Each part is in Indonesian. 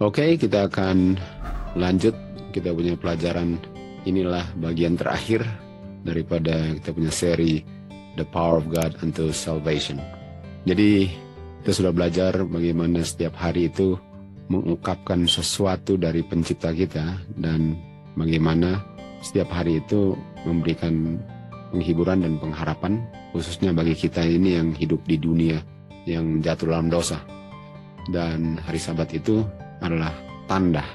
Oke, kita akan lanjut. Kita punya pelajaran, inilah bagian terakhir daripada kita punya seri The Power of God unto Salvation. Jadi kita sudah belajar bagaimana setiap hari itu mengungkapkan sesuatu dari pencipta kita, dan bagaimana setiap hari itu memberikan penghiburan dan pengharapan, khususnya bagi kita ini yang hidup di dunia yang jatuh dalam dosa. Dan hari Sabat itu adalah tanda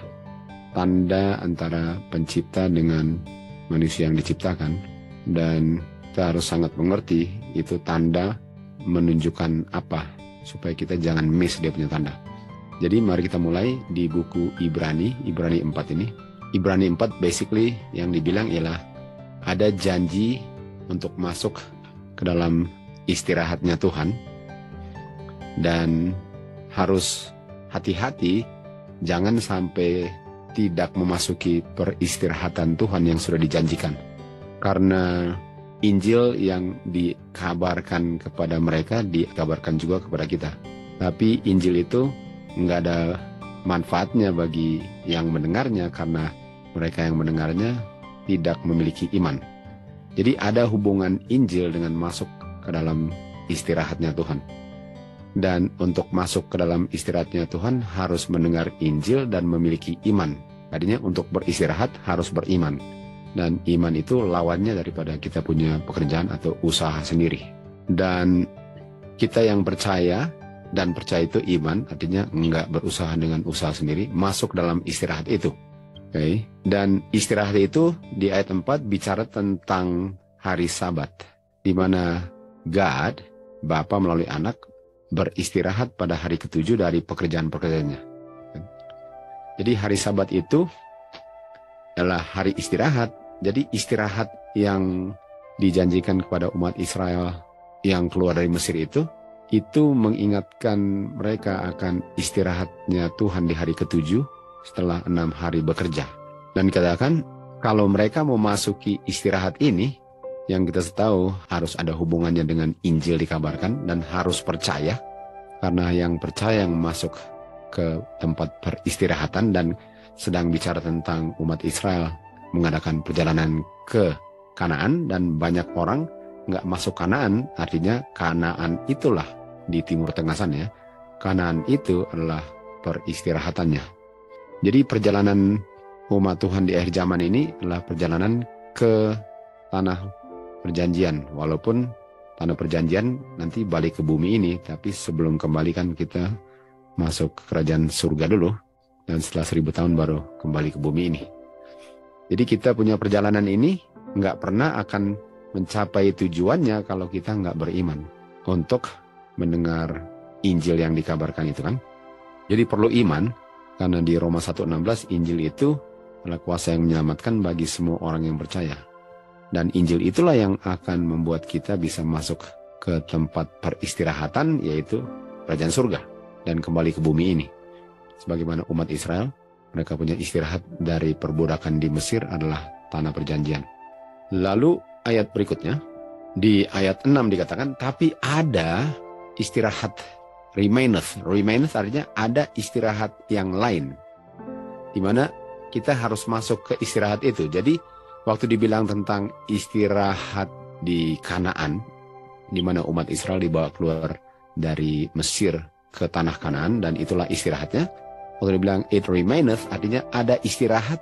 antara pencipta dengan manusia yang diciptakan, dan kita harus sangat mengerti itu tanda menunjukkan apa, supaya kita jangan miss dia punya tanda. Jadi mari kita mulai di buku Ibrani 4 ini. Ibrani 4 basically yang dibilang ialah ada janji untuk masuk ke dalam istirahatnya Tuhan, dan harus hati-hati jangan sampai tidak memasuki peristirahatan Tuhan yang sudah dijanjikan. Karena Injil yang dikabarkan kepada mereka dikabarkan juga kepada kita. Tapi Injil itu nggak ada manfaatnya bagi yang mendengarnya, karena mereka yang mendengarnya tidak memiliki iman. Jadi ada hubungan Injil dengan masuk ke dalam istirahatnya Tuhan. Dan untuk masuk ke dalam istirahatnya Tuhan harus mendengar Injil dan memiliki iman. Tadinya untuk beristirahat harus beriman. Dan iman itu lawannya daripada kita punya pekerjaan atau usaha sendiri. Dan kita yang percaya, dan percaya itu iman, artinya enggak berusaha dengan usaha sendiri, masuk dalam istirahat itu. Okay. Dan istirahat itu di ayat 4 bicara tentang hari Sabat, di mana God, Bapa melalui Anak, beristirahat pada hari ketujuh dari pekerjaan-pekerjaannya. Jadi hari Sabat itu adalah hari istirahat. Jadi istirahat yang dijanjikan kepada umat Israel yang keluar dari Mesir itu mengingatkan mereka akan istirahatnya Tuhan di hari ketujuh setelah 6 hari bekerja. Dan dikatakan kalau mereka mau masuki istirahat ini, yang kita tahu harus ada hubungannya dengan Injil dikabarkan, dan harus percaya, karena yang percaya yang masuk ke tempat peristirahatan. Dan sedang bicara tentang umat Israel mengadakan perjalanan ke Kanaan, dan banyak orang nggak masuk Kanaan. Artinya Kanaan itulah di Timur Tengah sana ya. Kanaan itu adalah peristirahatannya. Jadi perjalanan umat Tuhan di akhir zaman ini adalah perjalanan ke tanah perjanjian. Walaupun tanah perjanjian nanti balik ke bumi ini, tapi sebelum kembali kan kita masuk ke kerajaan surga dulu, dan setelah 1000 tahun baru kembali ke bumi ini. Jadi kita punya perjalanan ini nggak pernah akan mencapai tujuannya kalau kita nggak beriman untuk mendengar Injil yang dikabarkan itu kan. Jadi perlu iman, karena di Roma 1:16 Injil itu adalah kuasa yang menyelamatkan bagi semua orang yang percaya. Dan Injil itulah yang akan membuat kita bisa masuk ke tempat peristirahatan, yaitu kerajaan surga, dan kembali ke bumi ini. Sebagaimana umat Israel, mereka punya istirahat dari perbudakan di Mesir adalah tanah perjanjian. Lalu ayat berikutnya, di ayat 6 dikatakan, tapi ada istirahat remaineth. Remaineth artinya ada istirahat yang lain, di mana kita harus masuk ke istirahat itu. Jadi waktu dibilang tentang istirahat di Kanaan, di mana umat Israel dibawa keluar dari Mesir ke tanah Kanaan, dan itulah istirahatnya. Waktu dibilang it remaineth, artinya ada istirahat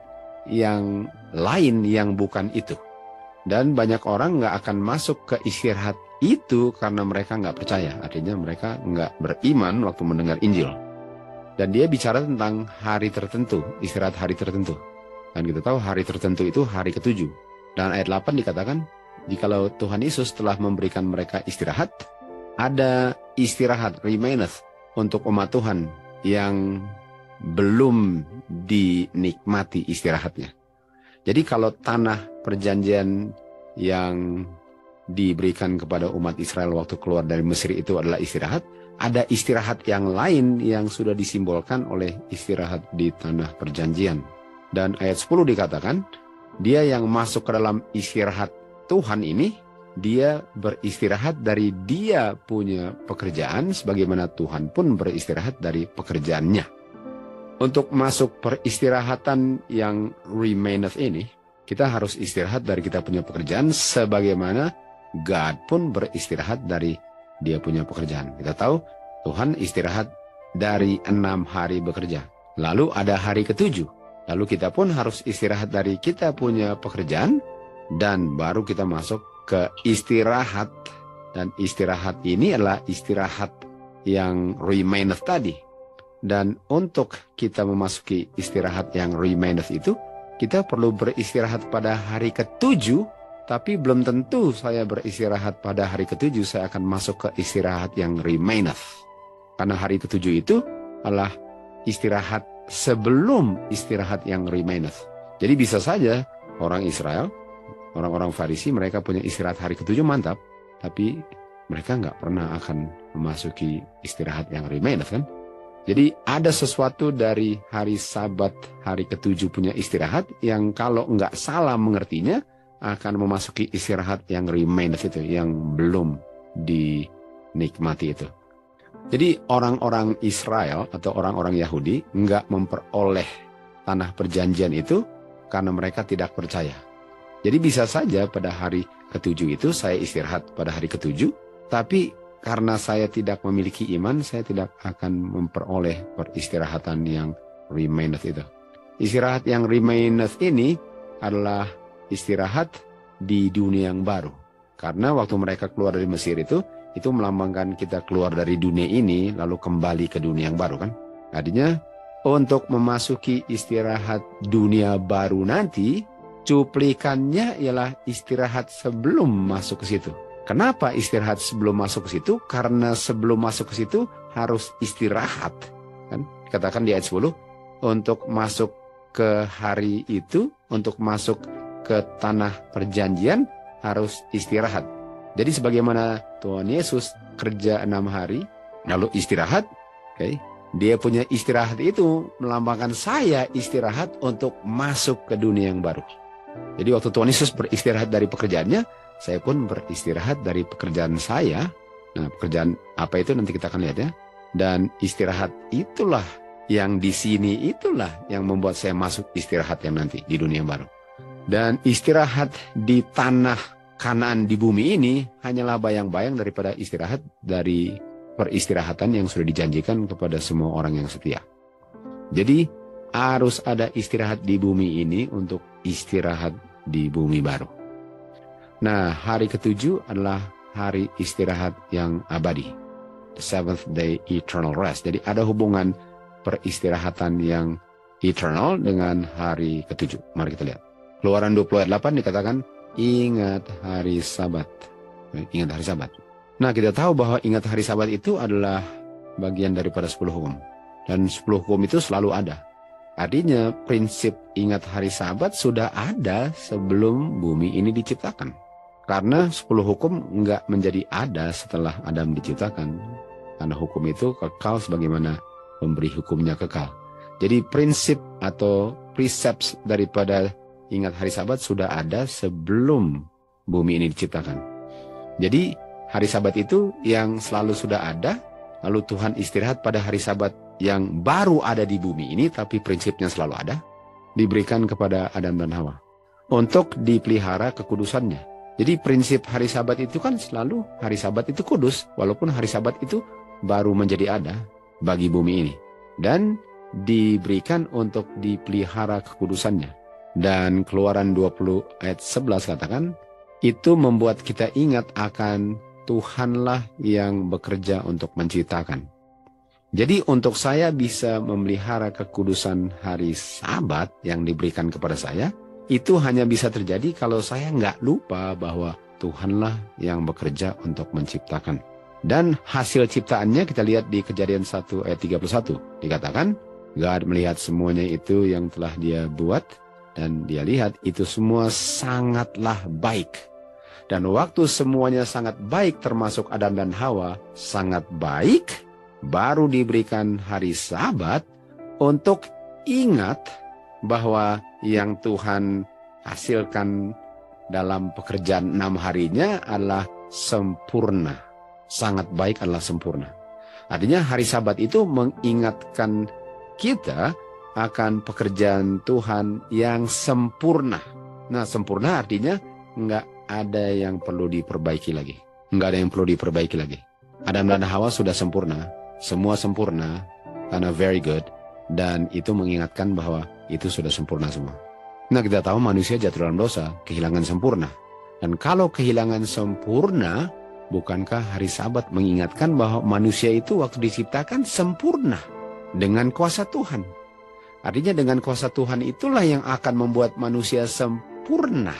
yang lain yang bukan itu. Dan banyak orang nggak akan masuk ke istirahat itu karena mereka nggak percaya. Artinya mereka nggak beriman waktu mendengar Injil. Dan dia bicara tentang hari tertentu, istirahat hari tertentu. Dan kita tahu hari tertentu itu hari ketujuh. Dan ayat 8 dikatakan, jikalau Tuhan Yesus telah memberikan mereka istirahat, ada istirahat remaineth untuk umat Tuhan yang belum dinikmati istirahatnya. Jadi kalau tanah perjanjian yang diberikan kepada umat Israel waktu keluar dari Mesir itu adalah istirahat, ada istirahat yang lain yang sudah disimbolkan oleh istirahat di tanah perjanjian. Dan ayat 10 dikatakan, dia yang masuk ke dalam istirahat Tuhan ini, dia beristirahat dari dia punya pekerjaan, sebagaimana Tuhan pun beristirahat dari pekerjaannya. untuk masuk peristirahatan yang remaineth ini, kita harus istirahat dari kita punya pekerjaan sebagaimana God pun beristirahat dari dia punya pekerjaan. Kita tahu Tuhan istirahat dari 6 hari bekerja. Lalu ada hari ke-7. Lalu kita pun harus istirahat dari kita punya pekerjaan dan baru kita masuk ke istirahat. Dan istirahat ini adalah istirahat yang remaineth tadi. Dan untuk kita memasuki istirahat yang remaineth itu, kita perlu beristirahat pada hari ke-7, tapi belum tentu saya beristirahat pada hari ke-7, saya akan masuk ke istirahat yang remaineth. Karena hari ke-7 itu adalah istirahat sebelum istirahat yang remaineth. Jadi bisa saja orang Israel, orang-orang Farisi, mereka punya istirahat hari ke-7 mantap, tapi mereka nggak pernah akan memasuki istirahat yang remaineth kan. Jadi ada sesuatu dari hari Sabat, hari ke-7 punya istirahat yang kalau nggak salah mengertinya akan memasuki istirahat yang remaineth itu, yang belum dinikmati itu. Jadi orang-orang Israel atau orang-orang Yahudi nggak memperoleh tanah perjanjian itu karena mereka tidak percaya. Jadi bisa saja pada hari ke-7 itu saya istirahat pada hari ke-7, tapi karena saya tidak memiliki iman, saya tidak akan memperoleh peristirahatan yang remaineth itu. Istirahat yang remaineth ini adalah istirahat di dunia yang baru. Karena waktu mereka keluar dari Mesir itu melambangkan kita keluar dari dunia ini, lalu kembali ke dunia yang baru kan. Artinya, untuk memasuki istirahat dunia baru nanti, cuplikannya ialah istirahat sebelum masuk ke situ. Kenapa istirahat sebelum masuk ke situ? Karena sebelum masuk ke situ harus istirahat. Kan? Dikatakan di ayat 10, untuk masuk ke hari itu, untuk masuk ke tanah perjanjian harus istirahat. Jadi sebagaimana Tuhan Yesus kerja 6 hari, lalu istirahat, okay? Dia punya istirahat itu melambangkan saya istirahat untuk masuk ke dunia yang baru. Jadi waktu Tuhan Yesus beristirahat dari pekerjaannya, saya pun beristirahat dari pekerjaan saya. Nah, pekerjaan apa itu nanti kita akan lihat ya. Dan istirahat itulah yang di sini, itulah yang membuat saya masuk istirahat yang nanti di dunia yang baru. Dan istirahat di tanah Kanaan di bumi ini hanyalah bayang-bayang daripada istirahat dari peristirahatan yang sudah dijanjikan kepada semua orang yang setia. Jadi harus ada istirahat di bumi ini untuk istirahat di bumi baru. Nah, hari ke-7 adalah hari istirahat yang abadi. The seventh day eternal rest. Jadi ada hubungan peristirahatan yang eternal dengan hari ke-7. Mari kita lihat. Keluaran 20 ayat 8 dikatakan, ingat hari Sabat. Ingat hari Sabat. Nah, kita tahu bahwa ingat hari Sabat itu adalah bagian daripada 10 hukum. Dan 10 hukum itu selalu ada. Artinya prinsip ingat hari Sabat sudah ada sebelum bumi ini diciptakan. Karena 10 hukum enggak menjadi ada setelah Adam diciptakan. Karena hukum itu kekal sebagaimana pemberi hukumnya kekal. Jadi prinsip atau precepts daripada ingat hari Sabat sudah ada sebelum bumi ini diciptakan. Jadi hari Sabat itu yang selalu sudah ada, lalu Tuhan istirahat pada hari Sabat yang baru ada di bumi ini, tapi prinsipnya selalu ada, diberikan kepada Adam dan Hawa untuk dipelihara kekudusannya. Jadi prinsip hari Sabat itu kan selalu hari Sabat itu kudus, walaupun hari Sabat itu baru menjadi ada bagi bumi ini. Dan diberikan untuk dipelihara kekudusannya. Dan Keluaran 20 ayat 11 katakan, itu membuat kita ingat akan Tuhanlah yang bekerja untuk menciptakan. Jadi untuk saya bisa memelihara kekudusan hari Sabat yang diberikan kepada saya, itu hanya bisa terjadi kalau saya nggak lupa bahwa Tuhanlah yang bekerja untuk menciptakan. Dan hasil ciptaannya kita lihat di Kejadian 1 ayat 31. Dikatakan, God melihat semuanya itu yang telah dia buat, dan dia lihat itu semua sangatlah baik. Dan waktu semuanya sangat baik termasuk Adam dan Hawa sangat baik, baru diberikan hari Sabat untuk ingat bahwa yang Tuhan hasilkan dalam pekerjaan 6 harinya adalah sempurna. Sangat baik adalah sempurna. Artinya hari Sabat itu mengingatkan kita akan pekerjaan Tuhan yang sempurna. Nah, sempurna artinya nggak ada yang perlu diperbaiki lagi. Nggak ada yang perlu diperbaiki lagi. Adam dan Hawa sudah sempurna. Semua sempurna karena very good. Dan itu mengingatkan bahwa itu sudah sempurna semua. Nah, kita tahu manusia jatuh dalam dosa, kehilangan sempurna. Dan kalau kehilangan sempurna, bukankah hari Sabat mengingatkan bahwa manusia itu waktu diciptakan sempurna dengan kuasa Tuhan? Artinya dengan kuasa Tuhan itulah yang akan membuat manusia sempurna.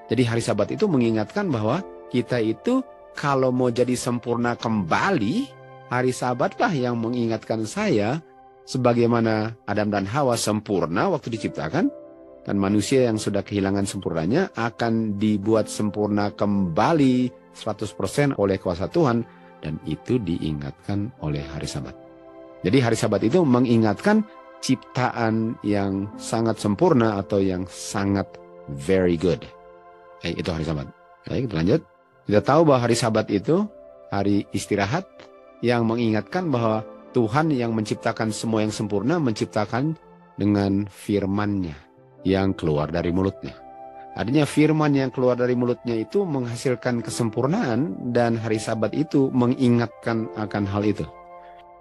Jadi hari Sabat itu mengingatkan bahwa kita itu kalau mau jadi sempurna kembali, hari Sabatlah yang mengingatkan saya sebagaimana Adam dan Hawa sempurna waktu diciptakan, dan manusia yang sudah kehilangan sempurnanya akan dibuat sempurna kembali 100% oleh kuasa Tuhan, dan itu diingatkan oleh hari Sabat. Jadi hari Sabat itu mengingatkan ciptaan yang sangat sempurna atau yang sangat very good. Itu hari Sabat. Baik, kita lanjut. Kita tahu bahwa hari Sabat itu hari istirahat yang mengingatkan bahwa Tuhan yang menciptakan semua yang sempurna menciptakan dengan firman-Nya yang keluar dari mulutnya. Artinya firman yang keluar dari mulutnya itu menghasilkan kesempurnaan, dan hari Sabat itu mengingatkan akan hal itu.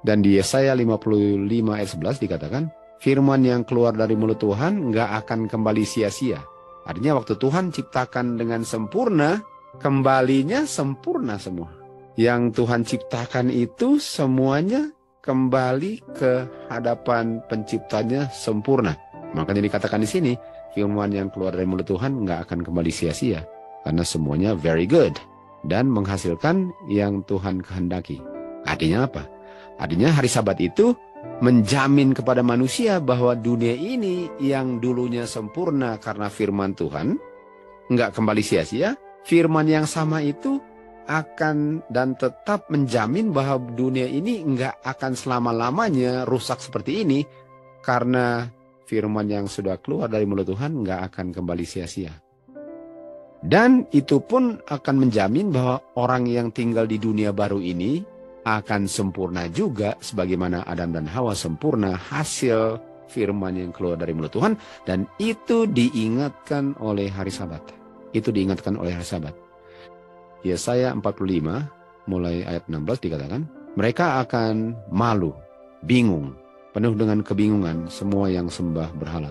Dan di Yesaya 55 ayat 11 dikatakan, firman yang keluar dari mulut Tuhan nggak akan kembali sia-sia. Artinya waktu Tuhan ciptakan dengan sempurna, kembalinya sempurna semua. Yang Tuhan ciptakan itu semuanya kembali ke hadapan penciptanya sempurna. Makanya dikatakan di sini, firman yang keluar dari mulut Tuhan nggak akan kembali sia-sia. Karena semuanya very good. Dan menghasilkan yang Tuhan kehendaki. Artinya apa? Artinya hari Sabat itu menjamin kepada manusia bahwa dunia ini yang dulunya sempurna karena firman Tuhan, nggak kembali sia-sia. Firman yang sama itu akan dan tetap menjamin bahwa dunia ini nggak akan selama-lamanya rusak seperti ini, karena firman yang sudah keluar dari mulut Tuhan nggak akan kembali sia-sia. Dan itu pun akan menjamin bahwa orang yang tinggal di dunia baru ini akan sempurna juga sebagaimana Adam dan Hawa sempurna hasil firman yang keluar dari mulut Tuhan. Dan itu diingatkan oleh hari Sabat. Itu diingatkan oleh hari Sabat. Yesaya 45 mulai ayat 16 dikatakan, mereka akan malu, bingung, penuh dengan kebingungan semua yang sembah berhala.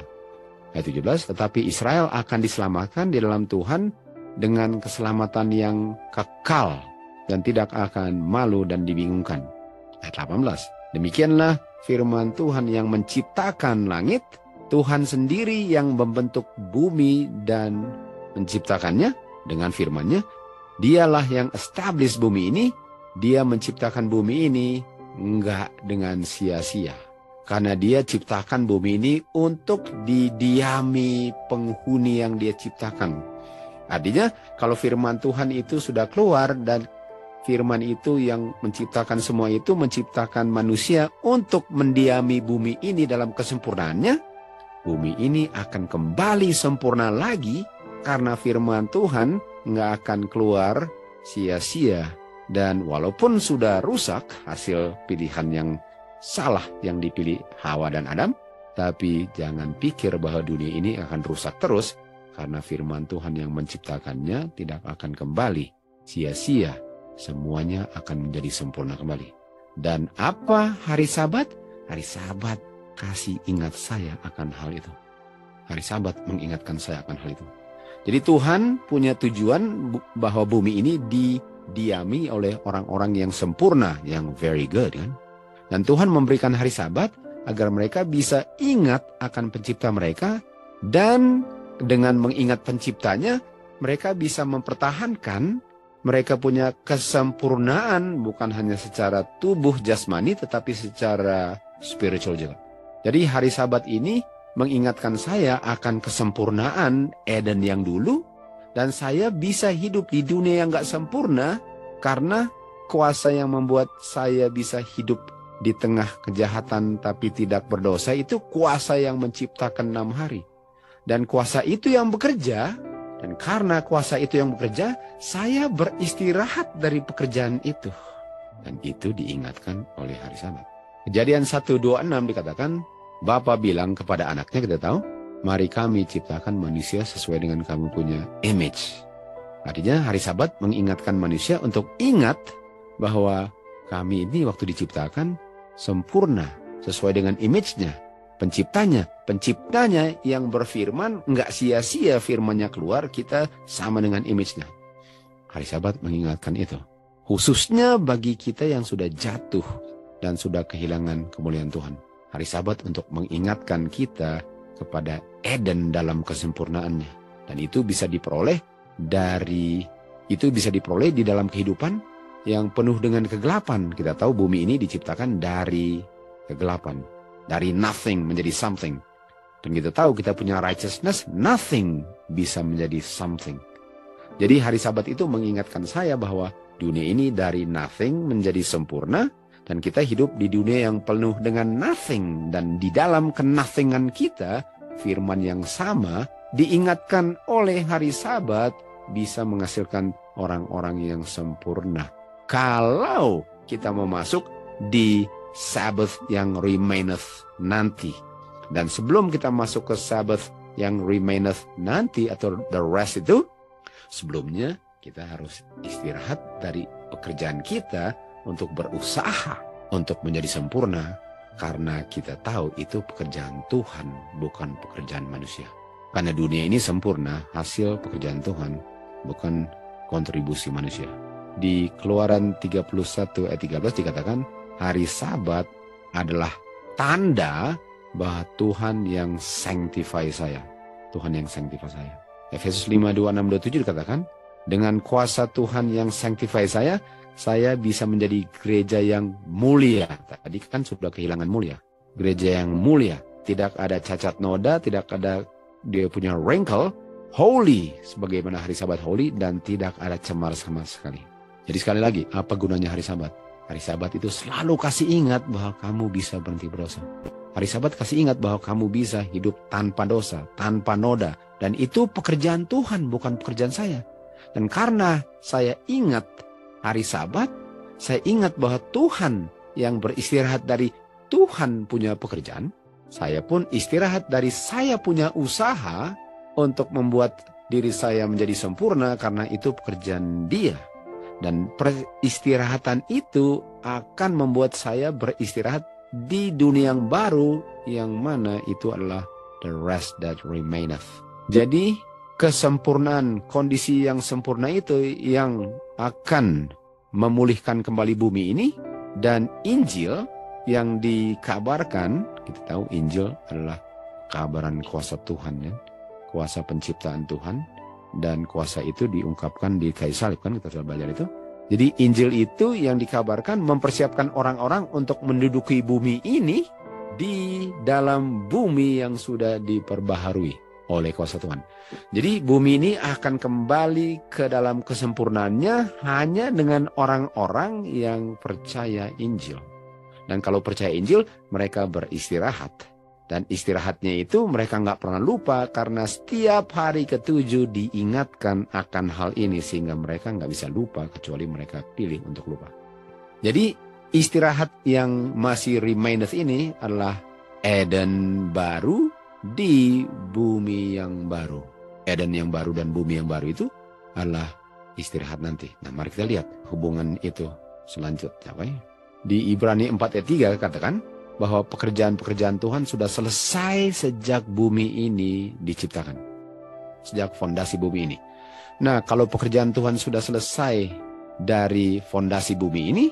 Ayat 17, tetapi Israel akan diselamatkan di dalam Tuhan dengan keselamatan yang kekal dan tidak akan malu dan dibingungkan. Ayat 18, demikianlah firman Tuhan yang menciptakan langit, Tuhan sendiri yang membentuk bumi dan menciptakannya dengan firman-Nya. Dialah yang establish bumi ini, dia menciptakan bumi ini enggak dengan sia-sia. Karena dia ciptakan bumi ini untuk didiami penghuni yang dia ciptakan. Artinya kalau firman Tuhan itu sudah keluar dan firman itu yang menciptakan semua itu menciptakan manusia untuk mendiami bumi ini dalam kesempurnaannya, bumi ini akan kembali sempurna lagi karena firman Tuhan nggak akan keluar sia-sia. Dan walaupun sudah rusak hasil pilihan yang salah yang dipilih Hawa dan Adam, tapi jangan pikir bahwa dunia ini akan rusak terus, karena firman Tuhan yang menciptakannya tidak akan kembali sia-sia. Semuanya akan menjadi sempurna kembali. Dan apa hari Sabat? Hari Sabat kasih ingat saya akan hal itu. Hari Sabat mengingatkan saya akan hal itu. Jadi Tuhan punya tujuan bahwa bumi ini didiami oleh orang-orang yang sempurna, yang very good kan. Dan Tuhan memberikan hari Sabat agar mereka bisa ingat akan pencipta mereka, dan dengan mengingat penciptanya, mereka bisa mempertahankan, mereka punya kesempurnaan bukan hanya secara tubuh jasmani tetapi secara spiritual juga. Jadi hari Sabat ini mengingatkan saya akan kesempurnaan Eden yang dulu, dan saya bisa hidup di dunia yang gak sempurna karena kuasa yang membuat saya bisa hidup di tengah kejahatan tapi tidak berdosa itu kuasa yang menciptakan 6 hari. Dan kuasa itu yang bekerja, dan karena kuasa itu yang bekerja, saya beristirahat dari pekerjaan itu. Dan itu diingatkan oleh hari Sabat. Kejadian 1:26 dikatakan, Bapa bilang kepada anaknya, kita tahu, mari kami ciptakan manusia sesuai dengan kamu punya image. Artinya hari Sabat mengingatkan manusia untuk ingat bahwa kami ini waktu diciptakan sempurna sesuai dengan image-nya. Penciptanya yang berfirman, nggak sia-sia firman-Nya keluar, kita sama dengan image-nya. Hari Sabat mengingatkan itu. Khususnya bagi kita yang sudah jatuh dan sudah kehilangan kemuliaan Tuhan. Hari Sabat untuk mengingatkan kita kepada Eden dalam kesempurnaannya. Dan itu bisa diperoleh di dalam kehidupan yang penuh dengan kegelapan. Kita tahu bumi ini diciptakan dari kegelapan. Dari nothing menjadi something. Dan kita tahu kita punya righteousness, nothing bisa menjadi something. Jadi hari Sabat itu mengingatkan saya bahwa dunia ini dari nothing menjadi sempurna. Dan kita hidup di dunia yang penuh dengan nothing. Dan di dalam kenothingan kita, firman yang sama diingatkan oleh hari Sabat bisa menghasilkan orang-orang yang sempurna. Kalau kita mau masuk di Sabbath yang remaineth nanti. Dan sebelum kita masuk ke Sabbath yang remaineth nanti atau the rest itu, sebelumnya kita harus istirahat dari pekerjaan kita untuk berusaha untuk menjadi sempurna. Karena kita tahu itu pekerjaan Tuhan, bukan pekerjaan manusia. Karena dunia ini sempurna, hasil pekerjaan Tuhan, bukan kontribusi manusia. Di Keluaran 31 ayat 13 dikatakan, hari Sabat adalah tanda bahwa Tuhan yang sanctify saya. Tuhan yang sanctify saya. Efesus 5, 2, 6, 27 dikatakan, dengan kuasa Tuhan yang sanctify saya bisa menjadi gereja yang mulia. Tadi kan sudah kehilangan mulia. Gereja yang mulia. Tidak ada cacat noda, tidak ada dia punya wrinkle. Holy, sebagaimana hari Sabat holy, dan tidak ada cemar sama sekali. Jadi sekali lagi, apa gunanya hari Sabat? Hari Sabat itu selalu kasih ingat bahwa kamu bisa berhenti berdosa. Hari Sabat kasih ingat bahwa kamu bisa hidup tanpa dosa, tanpa noda. Dan itu pekerjaan Tuhan, bukan pekerjaan saya. Dan karena saya ingat hari Sabat, saya ingat bahwa Tuhan yang beristirahat dari Tuhan punya pekerjaan. Saya pun istirahat dari saya punya usaha untuk membuat diri saya menjadi sempurna karena itu pekerjaan Dia. Dan peristirahatan itu akan membuat saya beristirahat di dunia yang baru, yang mana itu adalah the rest that remaineth. Jadi kesempurnaan, kondisi yang sempurna itu yang akan memulihkan kembali bumi ini. Dan Injil yang dikabarkan, kita tahu Injil adalah kabaran kuasa Tuhan, ya? Kuasa penciptaan Tuhan. Dan kuasa itu diungkapkan di kayu salib, kan kita sudah belajar itu. Jadi Injil itu yang dikabarkan mempersiapkan orang-orang untuk menduduki bumi ini di dalam bumi yang sudah diperbaharui oleh kuasa Tuhan. Jadi bumi ini akan kembali ke dalam kesempurnaannya hanya dengan orang-orang yang percaya Injil. Dan kalau percaya Injil, mereka beristirahat. Dan istirahatnya itu mereka nggak pernah lupa karena setiap hari ke-7 diingatkan akan hal ini sehingga mereka nggak bisa lupa kecuali mereka pilih untuk lupa. Jadi istirahat yang masih remaineth ini adalah Eden baru di bumi yang baru. Eden yang baru dan bumi yang baru itu adalah istirahat nanti. Nah, mari kita lihat hubungan itu selanjutnya. Di Ibrani 4 ayat 3 katakan bahwa pekerjaan-pekerjaan Tuhan sudah selesai sejak bumi ini diciptakan. Sejak fondasi bumi ini. Nah, kalau pekerjaan Tuhan sudah selesai dari fondasi bumi ini,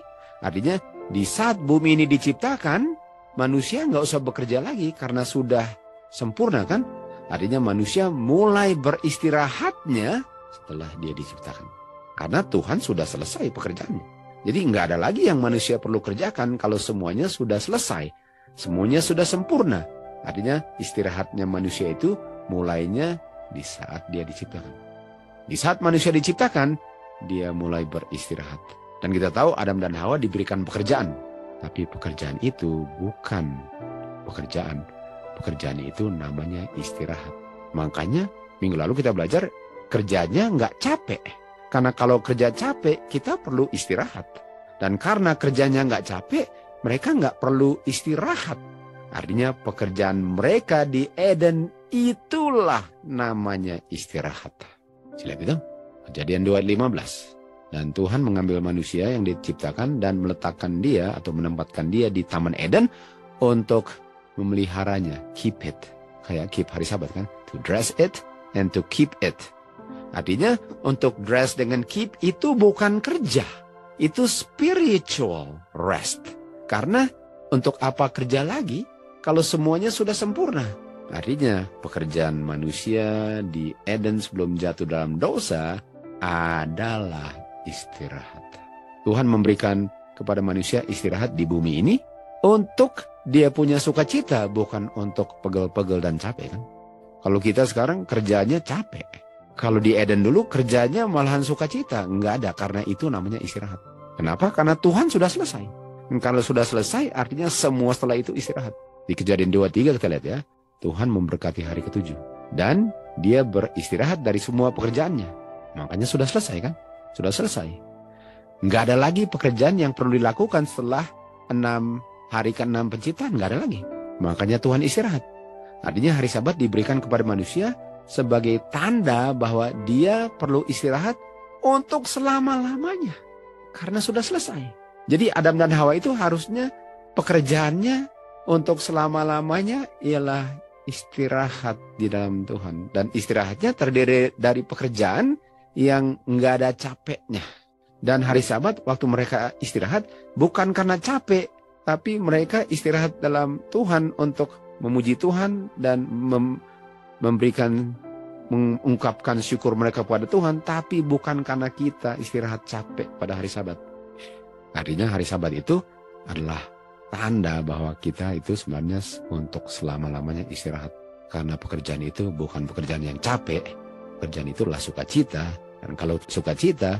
artinya di saat bumi ini diciptakan, manusia nggak usah bekerja lagi karena sudah sempurna, kan? Artinya manusia mulai beristirahatnya setelah dia diciptakan. Karena Tuhan sudah selesai pekerjaannya. Jadi nggak ada lagi yang manusia perlu kerjakan kalau semuanya sudah selesai. Semuanya sudah sempurna. Artinya istirahatnya manusia itu mulainya di saat dia diciptakan. Di saat manusia diciptakan, dia mulai beristirahat. Dan kita tahu Adam dan Hawa diberikan pekerjaan. Tapi pekerjaan itu bukan pekerjaan. Pekerjaan itu namanya istirahat. Makanya minggu lalu kita belajar kerjanya nggak capek. Karena kalau kerja capek, kita perlu istirahat. Dan karena kerjanya nggak capek, mereka nggak perlu istirahat. Artinya pekerjaan mereka di Eden itulah namanya istirahat. Lihat itu, Kejadian 2 ayat 15. Dan Tuhan mengambil manusia yang diciptakan dan meletakkan dia atau menempatkan dia di Taman Eden untuk memeliharanya, keep it. Kayak keep hari Sabat kan, to dress it and to keep it. Artinya untuk dress dengan keep itu bukan kerja, itu spiritual rest. Karena untuk apa kerja lagi kalau semuanya sudah sempurna? Artinya pekerjaan manusia di Eden sebelum jatuh dalam dosa adalah istirahat. Tuhan memberikan kepada manusia istirahat di bumi ini untuk dia punya sukacita, bukan untuk pegel-pegel dan capek kan. Kalau kita sekarang kerjanya capek. Kalau di Eden dulu kerjanya malahan sukacita. Enggak ada, karena itu namanya istirahat. Kenapa? Karena Tuhan sudah selesai. Dan kalau sudah selesai artinya semua setelah itu istirahat. Di Kejadian 2:3 kita lihat ya. Tuhan memberkati hari ke-7. Dan dia beristirahat dari semua pekerjaannya. Makanya sudah selesai kan? Sudah selesai. Enggak ada lagi pekerjaan yang perlu dilakukan setelah hari ke-6 penciptaan. Enggak ada lagi. Makanya Tuhan istirahat. Artinya hari Sabat diberikan kepada manusia sebagai tanda bahwa dia perlu istirahat untuk selama-lamanya. Karena sudah selesai. Jadi Adam dan Hawa itu harusnya pekerjaannya untuk selama-lamanya ialah istirahat di dalam Tuhan. Dan istirahatnya terdiri dari pekerjaan yang enggak ada capeknya. Dan hari Sabat waktu mereka istirahat bukan karena capek, tapi mereka istirahat dalam Tuhan untuk memuji Tuhan dan mengungkapkan syukur mereka pada Tuhan, tapi bukan karena kita istirahat capek pada hari Sabat. Artinya hari Sabat itu adalah tanda bahwa kita itu sebenarnya untuk selama-lamanya istirahat. Karena pekerjaan itu bukan pekerjaan yang capek, pekerjaan itu adalah sukacita. Dan kalau sukacita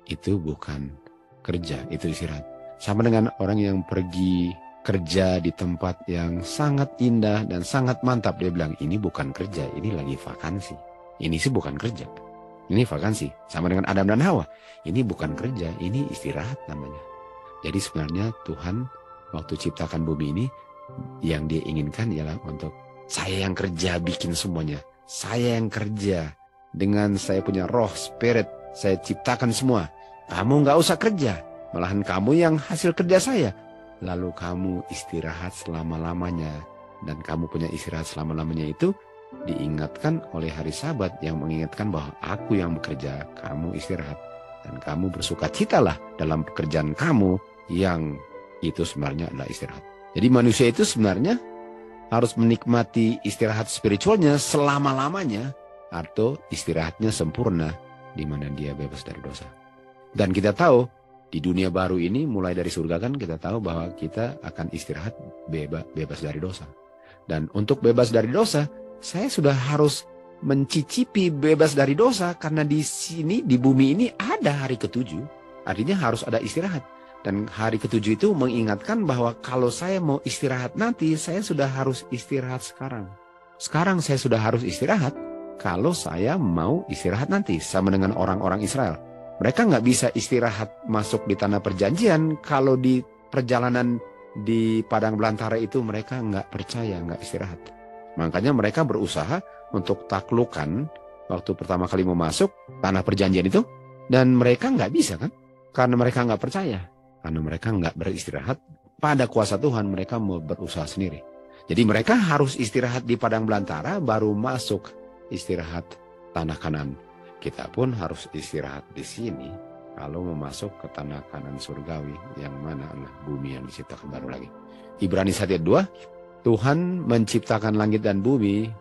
itu bukan kerja, itu istirahat. Sama dengan orang yang pergi kerja di tempat yang sangat indah dan sangat mantap. Dia bilang, ini bukan kerja, ini lagi vakansi. Ini sih bukan kerja, ini vakansi. Sama dengan Adam dan Hawa. Ini bukan kerja, ini istirahat namanya. Jadi sebenarnya Tuhan waktu ciptakan bumi ini, yang dia inginkan ialah untuk saya yang kerja bikin semuanya. Saya yang kerja dengan saya punya roh, spirit. Saya ciptakan semua. Kamu nggak usah kerja. Malahan kamu yang hasil kerja saya. Lalu kamu istirahat selama-lamanya. Dan kamu punya istirahat selama-lamanya itu diingatkan oleh hari Sabat yang mengingatkan bahwa aku yang bekerja, kamu istirahat. Dan kamu bersukacitalah dalam pekerjaan kamu yang itu sebenarnya adalah istirahat. Jadi manusia itu sebenarnya harus menikmati istirahat spiritualnya selama-lamanya. Atau istirahatnya sempurna di mana dia bebas dari dosa. Dan kita tahu di dunia baru ini mulai dari surga kan kita tahu bahwa kita akan istirahat bebas dari dosa. Dan untuk bebas dari dosa, saya sudah harus mencicipi bebas dari dosa karena di sini di bumi ini ada hari ke-7. Artinya harus ada istirahat. Dan hari ke-7 itu mengingatkan bahwa kalau saya mau istirahat nanti, saya sudah harus istirahat sekarang. Sekarang saya sudah harus istirahat kalau saya mau istirahat nanti. Sama dengan orang-orang Israel. Mereka nggak bisa istirahat masuk di tanah perjanjian kalau di perjalanan di padang belantara itu mereka nggak percaya, nggak istirahat. Makanya mereka berusaha untuk taklukan waktu pertama kali mau masuk tanah perjanjian itu. Dan mereka nggak bisa kan? Karena mereka nggak percaya. Karena mereka nggak beristirahat pada kuasa Tuhan, mereka mau berusaha sendiri. Jadi mereka harus istirahat di padang belantara baru masuk istirahat tanah Kanan. Kita pun harus istirahat di sini kalau mau masuk ke tanah Kanan surgawi yang mana adalah bumi yang diciptakan baru lagi. Ibrani 1 ayat 2, Tuhan menciptakan langit dan bumi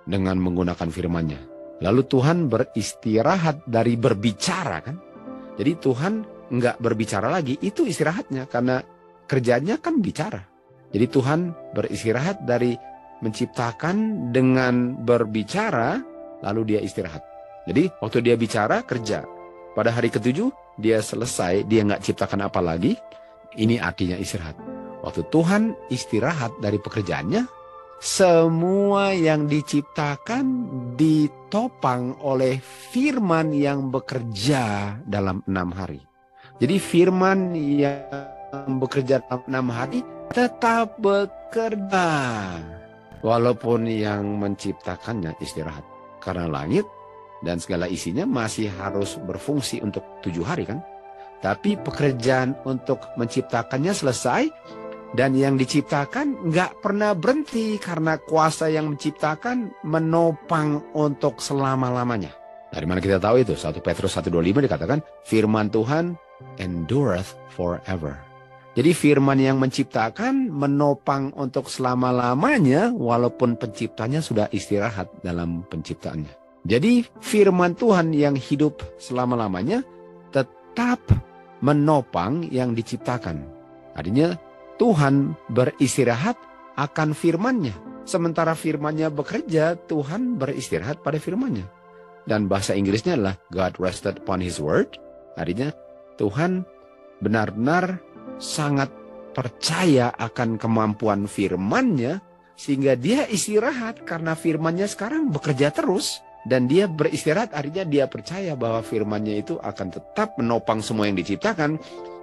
dengan menggunakan firman-Nya. Lalu Tuhan beristirahat dari berbicara kan. Jadi Tuhan nggak berbicara lagi, itu istirahatnya karena kerjanya kan bicara. Jadi Tuhan beristirahat dari menciptakan dengan berbicara, lalu dia istirahat. Jadi waktu dia bicara, kerja. Pada hari ke-7, dia selesai, dia nggak ciptakan apa lagi. Ini artinya istirahat. Waktu Tuhan istirahat dari pekerjaannya, semua yang diciptakan ditopang oleh firman yang bekerja dalam 6 hari. Jadi firman yang bekerja dalam 6 hari tetap bekerja. Walaupun yang menciptakannya istirahat. Karena langit dan segala isinya masih harus berfungsi untuk 7 hari kan. Tapi pekerjaan untuk menciptakannya selesai. Dan yang diciptakan nggak pernah berhenti karena kuasa yang menciptakan menopang untuk selama-lamanya. Dari mana kita tahu itu? 1 Petrus 1:25 dikatakan, firman Tuhan endureth forever. Jadi firman yang menciptakan menopang untuk selama-lamanya walaupun penciptanya sudah istirahat dalam penciptaannya. Jadi firman Tuhan yang hidup selama-lamanya tetap menopang yang diciptakan. Artinya Tuhan beristirahat akan firman-Nya. Sementara firman-Nya bekerja, Tuhan beristirahat pada firman-Nya. Dan bahasa Inggrisnya adalah God rested upon His word. Artinya Tuhan benar-benar sangat percaya akan kemampuan firman-Nya sehingga dia istirahat karena firman-Nya sekarang bekerja terus. Dan dia beristirahat artinya dia percaya bahwa firman-Nya itu akan tetap menopang semua yang diciptakan.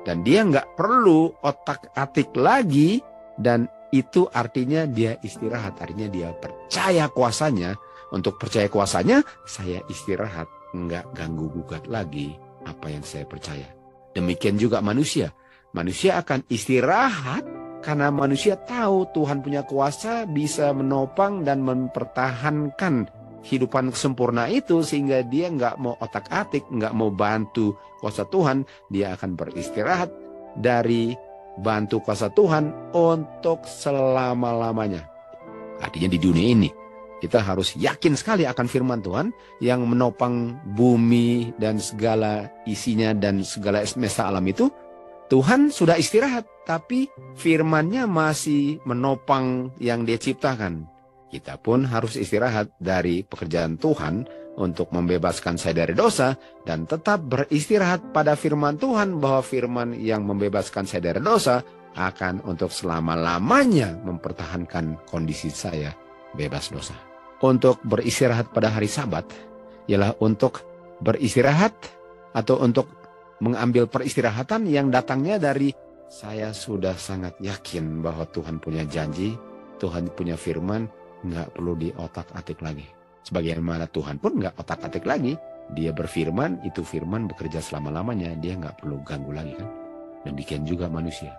Dan dia nggak perlu otak-atik lagi. Dan itu artinya dia istirahat. Artinya dia percaya kuasanya. Untuk percaya kuasanya, saya istirahat. Nggak ganggu-gugat lagi apa yang saya percaya. Demikian juga manusia. Manusia akan istirahat karena manusia tahu Tuhan punya kuasa bisa menopang dan mempertahankan kehidupan sempurna itu sehingga dia nggak mau otak-atik, nggak mau bantu kuasa Tuhan, dia akan beristirahat dari bantu kuasa Tuhan untuk selama-lamanya. Artinya di dunia ini kita harus yakin sekali akan firman Tuhan yang menopang bumi dan segala isinya dan segala semesta alam itu. Tuhan sudah istirahat, tapi firman-Nya masih menopang yang Dia ciptakan. Kita pun harus istirahat dari pekerjaan Tuhan untuk membebaskan saya dari dosa dan tetap beristirahat pada firman Tuhan bahwa firman yang membebaskan saya dari dosa akan untuk selama-lamanya mempertahankan kondisi saya bebas dosa. Untuk beristirahat pada hari Sabat ialah untuk beristirahat atau untuk mengambil peristirahatan yang datangnya dari saya sudah sangat yakin bahwa Tuhan punya janji, Tuhan punya firman, nggak perlu diotak-atik lagi. Sebagaimana Tuhan pun nggak otak-atik lagi. Dia berfirman, itu firman bekerja selama-lamanya. Dia nggak perlu ganggu lagi kan. Demikian juga manusia.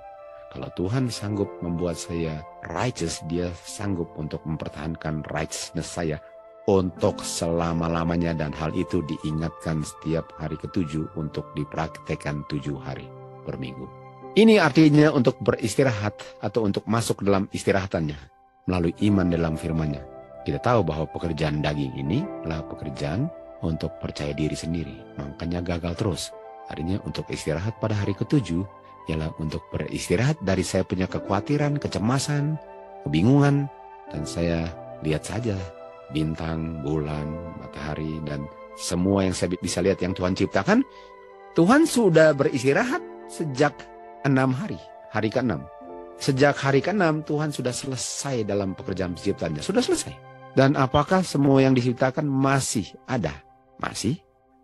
Kalau Tuhan sanggup membuat saya righteous, Dia sanggup untuk mempertahankan righteousness saya untuk selama-lamanya. Dan hal itu diingatkan setiap hari ke-7 untuk dipraktekkan 7 hari per minggu. Ini artinya untuk beristirahat atau untuk masuk dalam istirahatannya melalui iman dalam firman-Nya. Kita tahu bahwa pekerjaan daging ini adalah pekerjaan untuk percaya diri sendiri. Makanya gagal terus. Artinya untuk istirahat pada hari ke-7 ialah untuk beristirahat dari saya punya kekhawatiran, kecemasan, kebingungan. Dan saya lihat saja bintang, bulan, matahari, dan semua yang saya bisa lihat yang Tuhan ciptakan. Tuhan sudah beristirahat sejak 6 hari. Hari ke-6. Sejak hari ke-6 Tuhan sudah selesai dalam pekerjaan penciptaannya. Sudah selesai. Dan apakah semua yang diciptakan masih ada? Masih.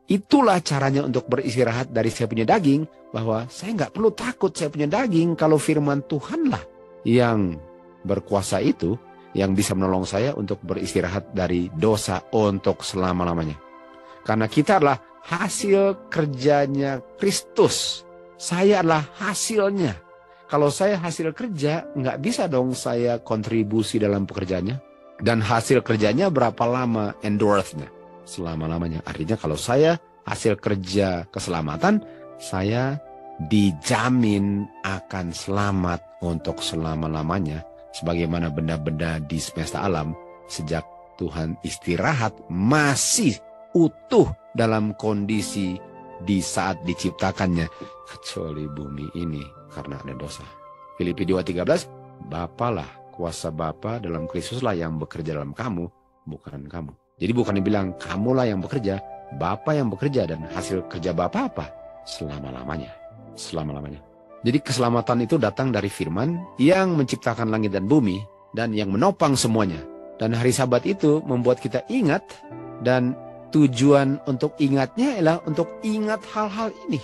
Itulah caranya untuk beristirahat dari saya punya daging. Bahwa saya nggak perlu takut saya punya daging. Kalau firman Tuhanlah yang berkuasa itu. Yang bisa menolong saya untuk beristirahat dari dosa untuk selama-lamanya. Karena kita adalah hasil kerjanya Kristus. Saya adalah hasilnya. Kalau saya hasil kerja, nggak bisa dong saya kontribusi dalam pekerjaannya. Dan hasil kerjanya berapa lama endurance-nya? Selama-lamanya. Artinya kalau saya hasil kerja keselamatan, saya dijamin akan selamat untuk selama-lamanya. Sebagaimana benda-benda di semesta alam, sejak Tuhan istirahat masih utuh dalam kondisi di saat diciptakannya. Kecuali bumi ini karena ada dosa. Filipi 2:13, Bapalah, kuasa Bapa dalam Kristuslah yang bekerja dalam kamu, bukan kamu. Jadi bukan dibilang kamulah yang bekerja, Bapa yang bekerja, dan hasil kerja Bapa apa? Selama-lamanya. Selama-lamanya. Jadi keselamatan itu datang dari firman yang menciptakan langit dan bumi dan yang menopang semuanya. Dan hari Sabat itu membuat kita ingat, dan tujuan untuk ingatnya adalah untuk ingat hal-hal ini.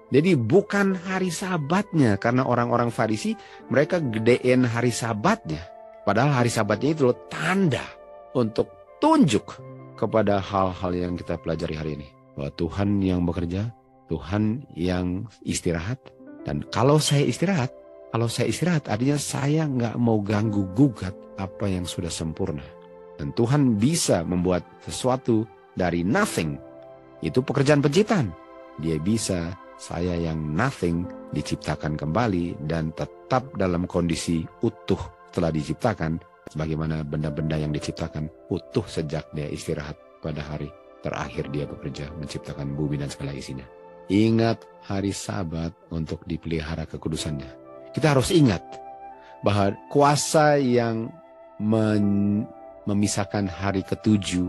Jadi bukan hari Sabatnya, karena orang-orang Farisi mereka gedein hari Sabatnya. Padahal hari Sabatnya itu tanda untuk tunjuk kepada hal-hal yang kita pelajari hari ini. Bahwa Tuhan yang bekerja, Tuhan yang istirahat. Dan kalau saya istirahat artinya saya nggak mau ganggu gugat apa yang sudah sempurna. Dan Tuhan bisa membuat sesuatu dari nothing. Itu pekerjaan penciptaan. Dia bisa saya yang nothing diciptakan kembali dan tetap dalam kondisi utuh setelah diciptakan. Sebagaimana benda-benda yang diciptakan utuh sejak dia istirahat pada hari terakhir dia bekerja menciptakan bumi dan segala isinya. Ingat hari Sabat untuk dipelihara kekudusannya. Kita harus ingat bahwa kuasa yang memisahkan hari ke-7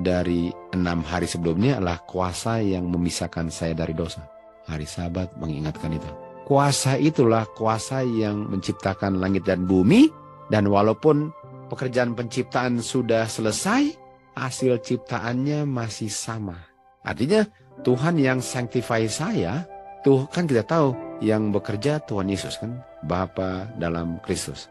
dari 6 hari sebelumnya adalah kuasa yang memisahkan saya dari dosa. Hari Sabat mengingatkan itu. Kuasa itulah kuasa yang menciptakan langit dan bumi. Dan walaupun pekerjaan penciptaan sudah selesai, hasil ciptaannya masih sama. Artinya Tuhan yang sanctify saya, tuh kan kita tahu yang bekerja Tuhan Yesus kan, Bapa dalam Kristus.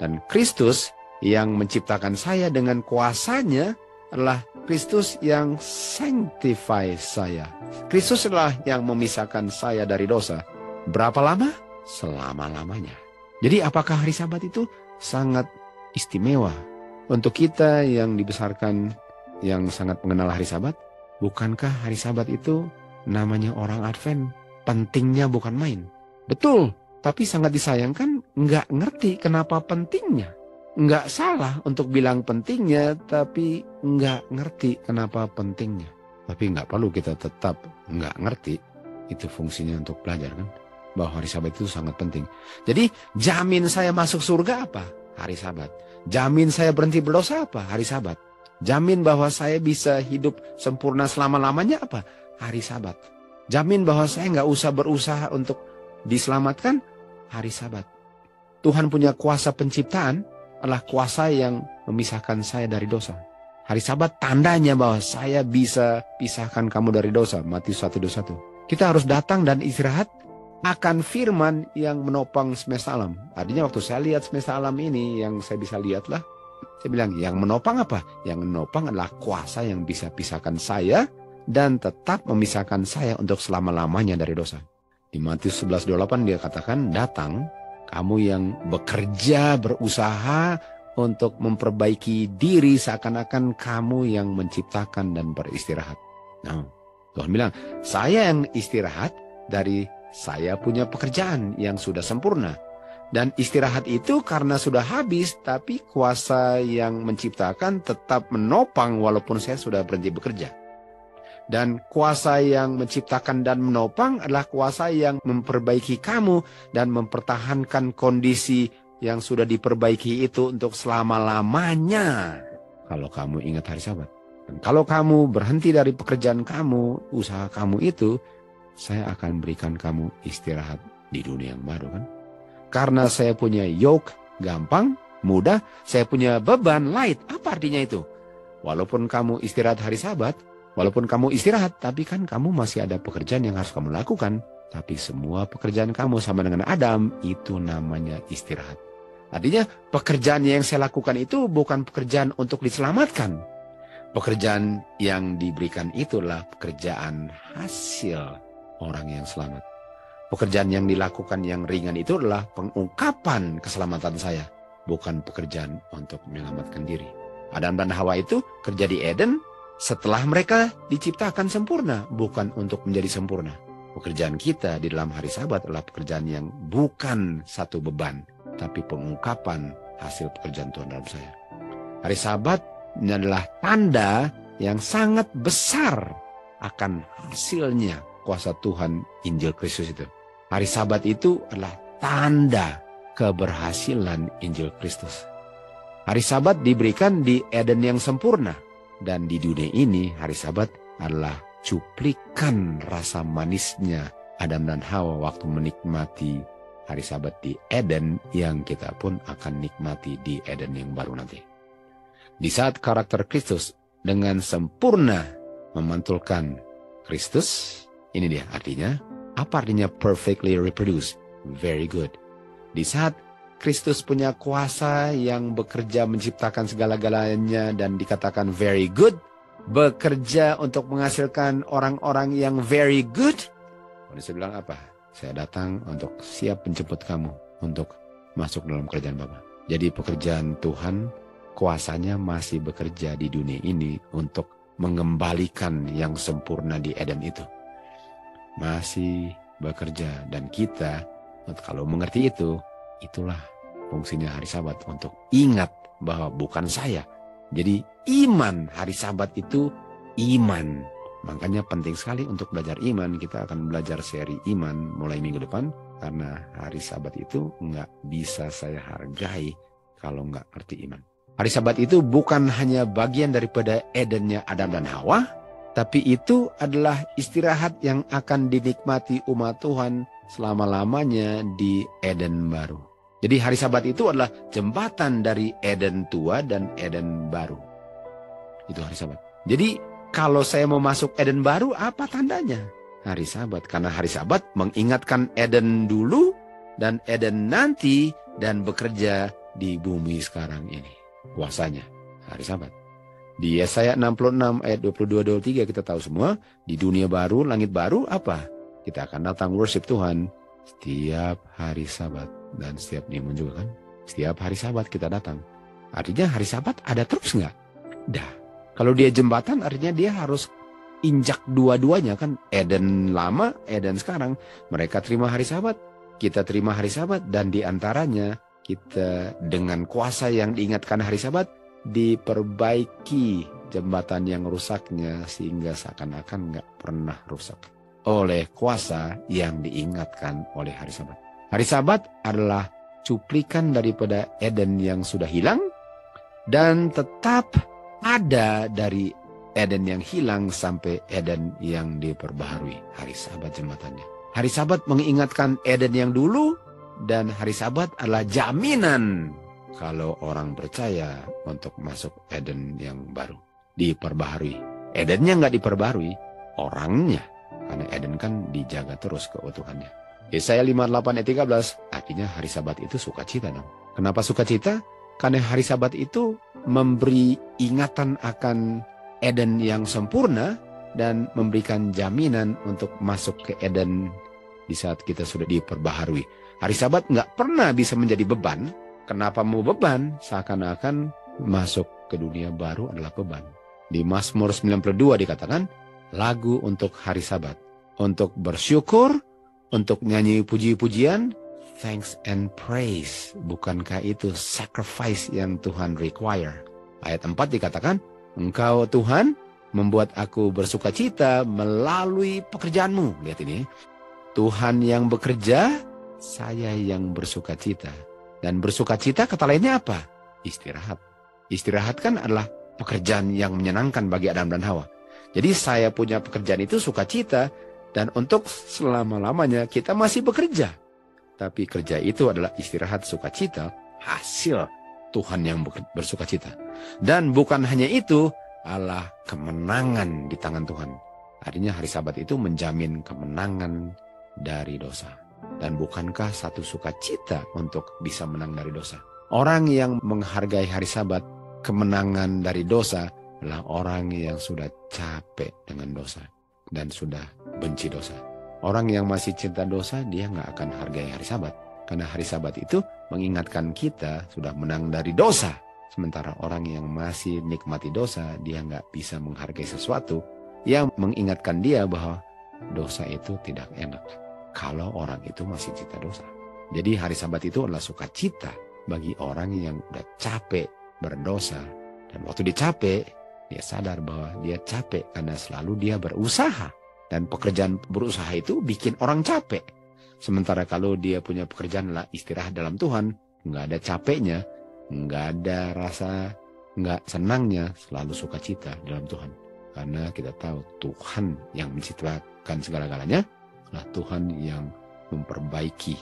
Dan Kristus yang menciptakan saya dengan kuasanya adalah Kristus yang sanctify saya. Kristus adalah yang memisahkan saya dari dosa. Berapa lama? Selama-lamanya. Jadi apakah hari Sabat itu sangat istimewa untuk kita yang dibesarkan yang sangat mengenal hari Sabat? Bukankah hari Sabat itu namanya orang Advent? Pentingnya bukan main. Betul, tapi sangat disayangkan nggak ngerti kenapa pentingnya. Nggak salah untuk bilang pentingnya, tapi nggak ngerti kenapa pentingnya. Tapi nggak perlu kita tetap nggak ngerti. Itu fungsinya untuk belajar kan. Bahwa hari Sabat itu sangat penting. Jadi jamin saya masuk surga apa? Hari Sabat. Jamin saya berhenti berdosa apa? Hari Sabat. Jamin bahwa saya bisa hidup sempurna selama-lamanya apa? Hari Sabat. Jamin bahwa saya nggak usah berusaha untuk diselamatkan? Hari Sabat. Tuhan punya kuasa penciptaan adalah kuasa yang memisahkan saya dari dosa. Hari Sabat tandanya bahwa saya bisa pisahkan kamu dari dosa. Matius 1:21. Kita harus datang dan istirahat akan firman yang menopang semesta alam. Artinya waktu saya lihat semesta alam ini, yang saya bisa lihatlah, saya bilang yang menopang apa? Yang menopang adalah kuasa yang bisa pisahkan saya dan tetap memisahkan saya untuk selama-lamanya dari dosa. Di Matius 11:28 dia katakan, datang kamu yang bekerja, berusaha untuk memperbaiki diri seakan-akan kamu yang menciptakan dan beristirahat. Nah, Tuhan bilang, saya yang istirahat dari saya punya pekerjaan yang sudah sempurna. Dan istirahat itu karena sudah habis, tapi kuasa yang menciptakan tetap menopang walaupun saya sudah berhenti bekerja. Dan kuasa yang menciptakan dan menopang adalah kuasa yang memperbaiki kamu dan mempertahankan kondisi yang sudah diperbaiki itu untuk selama-lamanya. Kalau kamu ingat hari Sabat. Dan kalau kamu berhenti dari pekerjaan kamu, usaha kamu itu, saya akan berikan kamu istirahat di dunia yang baru kan. Karena saya punya yoke gampang, mudah, saya punya beban light. Apa artinya itu? Walaupun kamu istirahat hari Sabat, walaupun kamu istirahat, tapi kan kamu masih ada pekerjaan yang harus kamu lakukan. Tapi semua pekerjaan kamu sama dengan Adam, itu namanya istirahat. Artinya pekerjaan yang saya lakukan itu bukan pekerjaan untuk diselamatkan. Pekerjaan yang diberikan itulah pekerjaan hasil orang yang selamat. Pekerjaan yang dilakukan yang ringan itu adalah pengungkapan keselamatan saya. Bukan pekerjaan untuk menyelamatkan diri. Adam dan Hawa itu kerja di Eden setelah mereka diciptakan sempurna, bukan untuk menjadi sempurna. Pekerjaan kita di dalam hari Sabat adalah pekerjaan yang bukan satu beban, tapi pengungkapan hasil pekerjaan Tuhan dalam saya. Hari Sabat adalah tanda yang sangat besar akan hasilnya kuasa Tuhan Injil Kristus itu. Hari Sabat itu adalah tanda keberhasilan Injil Kristus. Hari Sabat diberikan di Eden yang sempurna. Dan di dunia ini hari Sabat adalah cuplikan rasa manisnya Adam dan Hawa waktu menikmati hari Sabat di Eden yang kita pun akan nikmati di Eden yang baru nanti. Di saat karakter Kristus dengan sempurna memantulkan Kristus, ini dia artinya Apa artinya perfectly reproduce? Very good. Di saat Kristus punya kuasa yang bekerja menciptakan segala-galanya dan dikatakan very good, bekerja untuk menghasilkan orang-orang yang very good. Manusia bilang apa? Saya datang untuk siap menjemput kamu untuk masuk dalam kerajaan Bapa. Jadi pekerjaan Tuhan, kuasanya masih bekerja di dunia ini untuk mengembalikan yang sempurna di Eden itu. Masih bekerja, dan kita kalau mengerti itu, itulah fungsinya hari Sabat, untuk ingat bahwa bukan saya. Jadi iman hari Sabat itu iman. Makanya penting sekali untuk belajar iman. Kita akan belajar seri iman mulai minggu depan. Karena hari Sabat itu nggak bisa saya hargai kalau nggak ngerti iman. Hari Sabat itu bukan hanya bagian daripada Edennya Adam dan Hawa. Tapi itu adalah istirahat yang akan dinikmati umat Tuhan selama-lamanya di Eden baru. Jadi hari Sabat itu adalah jembatan dari Eden tua dan Eden baru. Itu hari Sabat. Jadi kalau saya mau masuk Eden baru, apa tandanya? Hari Sabat. Karena hari Sabat mengingatkan Eden dulu dan Eden nanti dan bekerja di bumi sekarang ini. Kuasanya hari Sabat. Di Yesaya 66 ayat 22-23 kita tahu semua, di dunia baru, langit baru apa? Kita akan datang worship Tuhan setiap hari Sabat. Dan setiap minggu juga kan. Setiap hari Sabat kita datang. Artinya hari Sabat ada terus nggak? Dah. Kalau dia jembatan artinya dia harus injak dua-duanya kan. Eden lama, Eden sekarang. Mereka terima hari Sabat. Kita terima hari Sabat. Dan diantaranya kita dengan kuasa yang diingatkan hari Sabat, diperbaiki jembatan yang rusaknya sehingga seakan-akan nggak pernah rusak. Oleh kuasa yang diingatkan oleh hari Sabat. Hari Sabat adalah cuplikan daripada Eden yang sudah hilang dan tetap ada dari Eden yang hilang sampai Eden yang diperbaharui. Hari Sabat jembatannya. Hari Sabat mengingatkan Eden yang dulu dan hari Sabat adalah jaminan kalau orang percaya untuk masuk Eden yang baru. Diperbaharui. Edennya nggak diperbaharui, orangnya. Karena Eden kan dijaga terus keutuhannya. Yesaya 58 ayat 13, artinya hari Sabat itu sukacita dong. Kenapa sukacita? Karena hari Sabat itu memberi ingatan akan Eden yang sempurna dan memberikan jaminan untuk masuk ke Eden di saat kita sudah diperbaharui. Hari Sabat nggak pernah bisa menjadi beban. Kenapa mau beban? Seakan-akan masuk ke dunia baru adalah beban. Di Mazmur 92 dikatakan, lagu untuk hari Sabat. Untuk bersyukur, untuk nyanyi puji-pujian, thanks and praise. Bukankah itu sacrifice yang Tuhan require? Ayat 4 dikatakan, Engkau Tuhan membuat aku bersuka cita melalui pekerjaanmu. Lihat ini. Tuhan yang bekerja, saya yang bersuka cita. Dan bersuka cita kata lainnya apa? Istirahat. Istirahat kan adalah pekerjaan yang menyenangkan bagi Adam dan Hawa. Jadi saya punya pekerjaan itu sukacita. Dan untuk selama-lamanya kita masih bekerja. Tapi kerja itu adalah istirahat sukacita, hasil Tuhan yang bersukacita. Dan bukan hanya itu, adalah kemenangan di tangan Tuhan. Artinya hari Sabat itu menjamin kemenangan dari dosa. Dan bukankah satu sukacita untuk bisa menang dari dosa? Orang yang menghargai hari Sabat, kemenangan dari dosa, adalah orang yang sudah capek dengan dosa. Dan sudah benci dosa. Orang yang masih cinta dosa, dia nggak akan hargai hari Sabat. Karena hari Sabat itu mengingatkan kita sudah menang dari dosa. Sementara orang yang masih nikmati dosa, dia nggak bisa menghargai sesuatu yang mengingatkan dia bahwa dosa itu tidak enak. Kalau orang itu masih cinta dosa. Jadi hari Sabat itu adalah sukacita bagi orang yang udah capek berdosa. Dan waktu dia capek, dia sadar bahwa dia capek karena selalu dia berusaha. Dan pekerjaan berusaha itu bikin orang capek. Sementara kalau dia punya pekerjaan adalah istirahat dalam Tuhan, nggak ada capeknya, nggak ada rasa nggak senangnya, selalu sukacita dalam Tuhan. Karena kita tahu Tuhan yang menciptakan segala-galanya, adalah Tuhan yang memperbaiki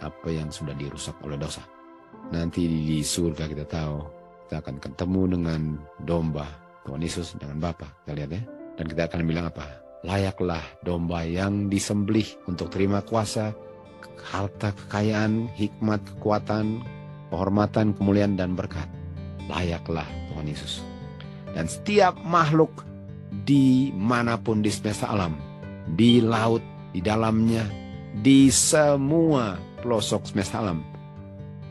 apa yang sudah dirusak oleh dosa. Nanti di surga kita tahu, kita akan ketemu dengan domba Tuhan Yesus dengan Bapa. Kita lihat ya. Dan kita akan bilang apa? Layaklah domba yang disembelih untuk terima kuasa, harta, kekayaan, hikmat, kekuatan, kehormatan, kemuliaan, dan berkat. Layaklah Tuhan Yesus. Dan setiap makhluk dimanapun di semesta alam, di laut, di dalamnya, di semua pelosok semesta alam,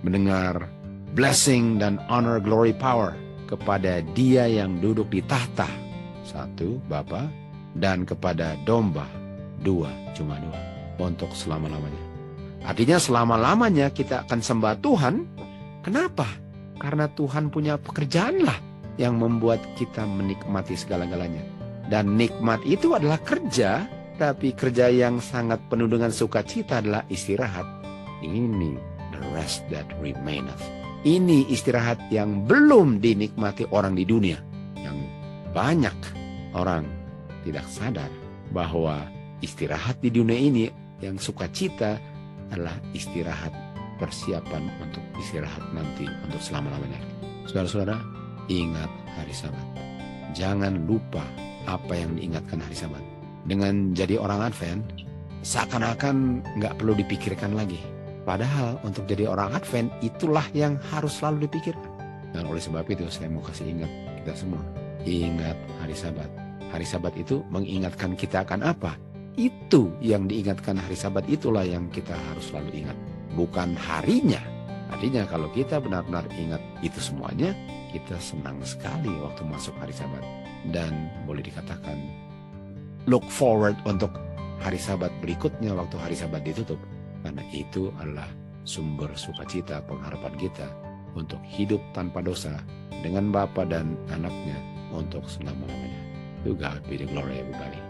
mendengar blessing dan honor, glory, power kepada Dia yang duduk di tahta, satu, Bapa, dan kepada domba, dua, cuma dua, untuk selama-lamanya. Artinya selama-lamanya kita akan sembah Tuhan. Kenapa? Karena Tuhan punya pekerjaan lah yang membuat kita menikmati segala-galanya. Dan nikmat itu adalah kerja, tapi kerja yang sangat penuh dengan sukacita adalah istirahat. Ini the rest that remaineth. Ini istirahat yang belum dinikmati orang di dunia. Yang banyak orang tidak sadar bahwa istirahat di dunia ini yang sukacita adalah istirahat persiapan untuk istirahat nanti untuk selama-lamanya. Saudara-saudara, ingat hari Sabat. Jangan lupa apa yang diingatkan hari Sabat. Dengan jadi orang Advent, seakan-akan nggak perlu dipikirkan lagi. Padahal untuk jadi orang Advent, itulah yang harus selalu dipikirkan. Dan oleh sebab itu saya mau kasih ingat kita semua. Ingat hari Sabat. Hari Sabat itu mengingatkan kita akan apa? Itu yang diingatkan hari Sabat, itulah yang kita harus selalu ingat. Bukan harinya. Artinya kalau kita benar-benar ingat itu semuanya, kita senang sekali waktu masuk hari Sabat. Dan boleh dikatakan look forward untuk hari Sabat berikutnya waktu hari Sabat ditutup. Karena itu adalah sumber sukacita pengharapan kita untuk hidup tanpa dosa dengan Bapa dan anaknya untuk selama-lamanya. To God be the glory, everybody.